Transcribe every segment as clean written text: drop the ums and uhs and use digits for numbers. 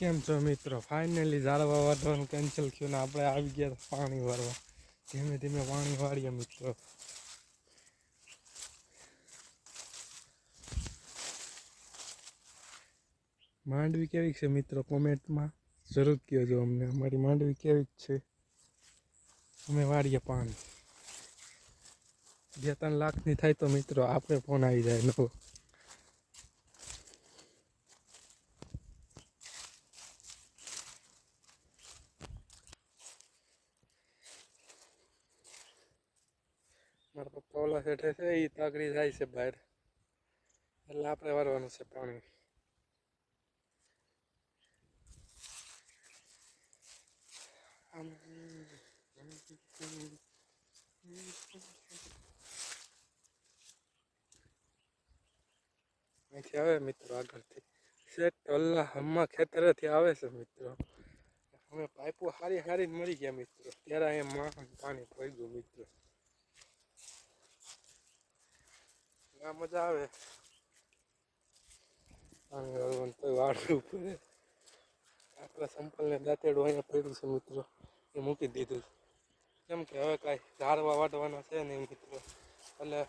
કેમ છો મિત્રો? ફાઇનલી ઝાડવા વાળવાનું કેન્સલ થયું ને આપણે આવી ગયા પાણી વાળવા. ધીમે ધીમે પાણી વાળીએ મિત્રો. માંડવી કેવી છે મિત્રો? કોમેન્ટમાં જરૂર કહેજો અમને. અમારી માંડવી કેવી છે? અમે વાળીએ પાણી. 2-3 લાખની થાય તો મિત્રો આપણે ફોન આવી જાય નવો. મારા પપ્પા ઓલા શેઠે છે એ તગડી જાય છે બહાર, એટલે આપણે વારવાનું છે પાણી. અહીંથી આવે મિત્રો આગળથી શેઠ ઓલા હમણાં ખેતરેથી આવે છે મિત્રો. અમે પાઇપો હારી હારી મળી ગયા મિત્રો. ત્યારે અહીંયા પાણી પડી ગયું મિત્રો. ના મજા આવે પાણી વાળવાનું, તો વાળવું પડે. આપણા સંપલને દાંતેડું અહીંયા પડ્યું છે મિત્રો, એ મૂકી દીધું. કેમ કે હવે કાંઈ ઝાડવા વાટવાના છે નહીં મિત્રો. એટલે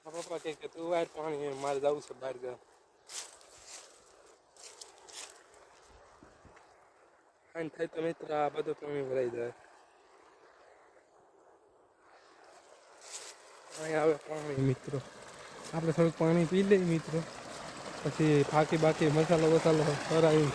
મારા પપ્પા કહે કે તું વાર પાણી, મારે જવું છે બહાર ગામ. આને થાય તો મિત્ર આ બધું પાણી ભરાઈ જાય. અહીંયા આવે પાણી મિત્રો. આપણે થોડુંક પાણી પી લઈએ મિત્રો, પછી બાકી મસાલો કરાવી